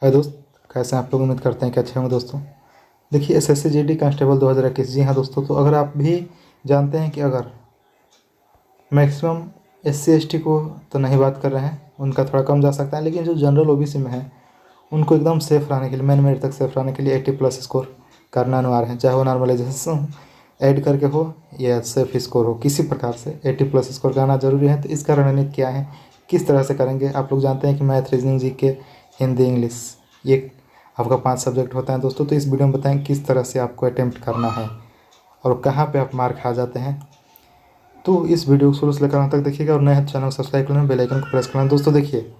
हाय दोस्त, कैसे हैं आप लोग। उम्मीद करते हैं कि अच्छे होंगे दोस्तों। देखिए एसएससी जीडी कांस्टेबल 2021। जी हाँ दोस्तों, तो अगर आप भी जानते हैं कि अगर मैक्सिमम एससी एसटी को तो नहीं बात कर रहे हैं, उनका थोड़ा कम जा सकता है, लेकिन जो जनरल ओबीसी में है उनको एकदम सेफ रहने के लिए, मेन मेरिट तक सेफ रहने के लिए 80+ स्कोर करना अनिवार्य है। चाहे वो नॉर्मलाइजेशन ऐड करके हो या सेफ स्कोर हो, किसी प्रकार से 80+ स्कोर करना जरूरी है। तो इसका रणनीति क्या है, किस तरह से करेंगे। आप लोग जानते हैं कि math, reasoning, GK, Hindi, English, ये आपका 5 सब्जेक्ट होता है दोस्तों। तो इस वीडियो में बताएं किस तरह से आपको अटेम्प्ट करना है और कहाँ पे आप मार खा जाते हैं। तो इस वीडियो को शुरू से लेकर अंत तक देखिएगा और नए चैनल को सब्सक्राइब करना, बेल आइकन को प्रेस करना दोस्तों। देखिए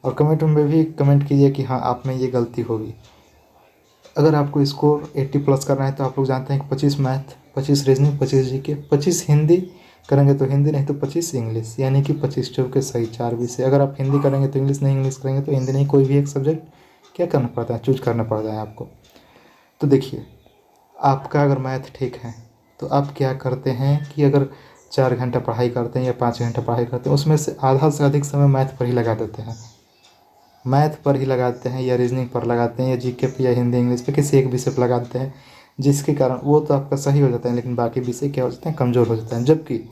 और कमेंट में भी कमेंट कीजिए कि हाँ आप में ये गलती होगी। अगर आपको स्कोर 80+ करना है तो आप लोग जानते हैं कि 25 मैथ, 25 रीजनिंग, 25 जीके, 25 हिंदी करेंगे तो हिंदी, नहीं तो 25 इंग्लिश, यानी कि 25 के सही 4 विषय। अगर आप हिंदी करेंगे तो इंग्लिश नहीं, इंग्लिश करेंगे तो हिंदी नहीं, कोई भी एक सब्जेक्ट क्या करना पड़ता है, चूज करना पड़ता है आपको। तो देखिए आपका अगर मैथ ठीक है तो आप क्या करते हैं कि अगर 4 घंटा पढ़ाई करते हैं या 5 घंटा पढ़ाई करते हैं, उसमें से आधा से अधिक समय मैथ पर ही लगा देते हैं, मैथ पर ही लगाते हैं या रीजनिंग पर लगाते हैं या जीके पे या हिंदी इंग्लिश पे, किसी एक विषय पर लगाते हैं, जिसके कारण वो तो आपका सही हो जाता है, लेकिन बाकी विषय क्या हो जाते हैं, कमज़ोर हो जाते हैं। जबकि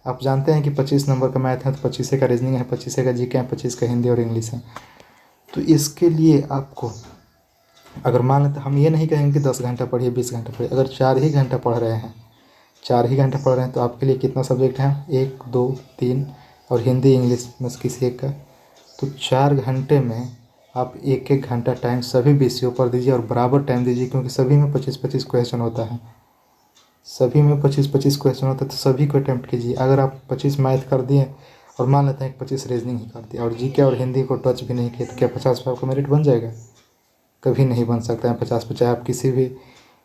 आप जानते हैं कि 25 नंबर का मैथ है तो 25 का रीजनिंग है, 25 का जीके है, 25 का हिंदी और इंग्लिश है। तो इसके लिए आपको अगर मान लेते, हम ये नहीं कहेंगे कि 10 घंटा पढ़िए, 20 घंटा पढ़िए, अगर 4 ही घंटा पढ़ रहे हैं, 4 ही घंटा पढ़ रहे हैं तो आपके लिए कितना सब्जेक्ट है, 1, 2, 3 और हिंदी इंग्लिश में से किसी एक का। तो 4 घंटे में आप 1-1 घंटा टाइम सभी विषयों पर दीजिए और बराबर टाइम दीजिए, क्योंकि सभी में 25-25 क्वेश्चन होता है, सभी में 25-25 क्वेश्चन होता है। तो सभी को अटैम्प्ट कीजिए। अगर आप 25 मैथ कर दिए और मान लेते हैं कि 25 रीजनिंग ही कर दिया और जीके और हिंदी को टच भी नहीं किया, तो क्या 50 पे आपका मेरिट बन जाएगा? कभी नहीं बन सकता है 50 पे, चाहे आप किसी भी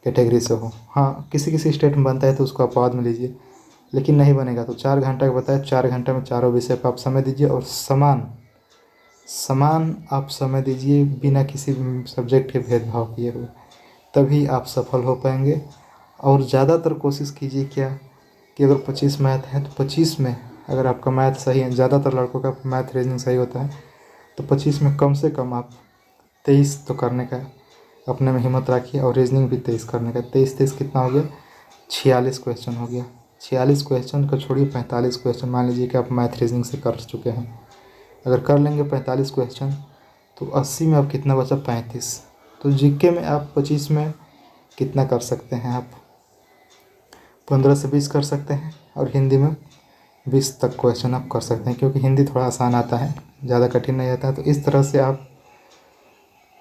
कैटेगरी से हो। हाँ, किसी किसी स्टेट में बनता है तो उसको आप बाद में लीजिए, लेकिन नहीं बनेगा। तो 4 घंटा का बताया, 4 घंटे में चारों विषय पर आप समय दीजिए और समान आप समय दीजिए, बिना किसी सब्जेक्ट के भेदभाव किए हुए, तभी आप सफल हो पाएंगे। और ज़्यादातर कोशिश कीजिए क्या कि अगर 25 मैथ है तो 25 में अगर आपका मैथ सही है, ज़्यादातर लड़कों का मैथ रीजनिंग सही होता है, तो 25 में कम से कम आप 23 तो करने का अपने में हिम्मत रखिए और रीजनिंग भी 23 करने का। 23 कितना हो गया, 46 क्वेश्चन हो गया। 46 क्वेश्चन को छोड़िए, 45 क्वेश्चन मान लीजिए कि आप मैथ रीजनिंग से कर चुके हैं। अगर कर लेंगे 45 क्वेश्चन तो 80 में अब कितना बचा, 35। तो जीके में आप 25 में कितना कर सकते हैं, आप 15 से 20 कर सकते हैं और हिंदी में 20 तक क्वेश्चन आप कर सकते हैं, क्योंकि हिंदी थोड़ा आसान आता है, ज़्यादा कठिन नहीं आता है। तो इस तरह से आप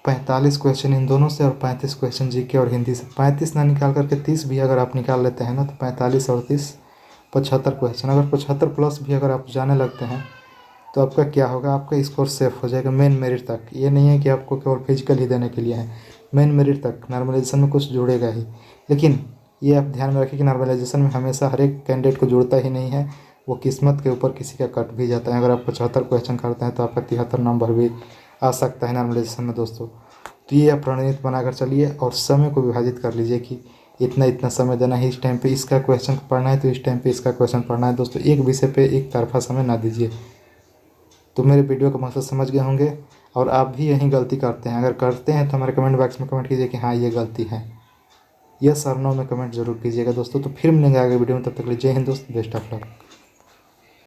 45 क्वेश्चन इन दोनों से और 35 क्वेश्चन जीके और हिंदी से, 35 ना निकाल करके 30 भी अगर आप निकाल लेते हैं ना, तो 45 और 30 75 क्वेश्चन। अगर 75+ भी अगर आप जाने लगते हैं तो आपका क्या होगा, आपका स्कोर सेफ हो जाएगा मेन मेरिट तक। ये नहीं है कि आपको केवल फिजिकल ही देने के लिए है, मेन मेरिट तक नॉर्मलाइजेशन में कुछ जुड़ेगा ही। लेकिन ये आप ध्यान में रखिए कि नॉर्मलाइजेशन में हमेशा हर एक कैंडिडेट को जुड़ता ही नहीं है, वो किस्मत के ऊपर किसी का कट भी जाता है। अगर आप 75 क्वेश्चन करते हैं तो आपका 73 नंबर भी आ सकता है नॉर्मलाइजेशन में दोस्तों। तो ये आप रणनीति बनाकर चलिए और समय को विभाजित कर लीजिए कि इतना इतना समय देना है, इस टाइम पे इसका क्वेश्चन पढ़ना है तो इस टाइम पे इसका क्वेश्चन पढ़ना है दोस्तों। एक विषय पे एक तरफा समय ना दीजिए। तो मेरे वीडियो का मकसद समझ गए होंगे और आप भी यही गलती करते हैं। अगर करते हैं तो हमारे कमेंट बॉक्स में कमेंट कीजिए कि हाँ ये गलती है, यस और नो में कमेंट जरूर कीजिएगा दोस्तों। तो फिर मिलेंगे आगे वीडियो में, तब तक के लिए जय हिंद दोस्त, बेस्ट ऑफ लक।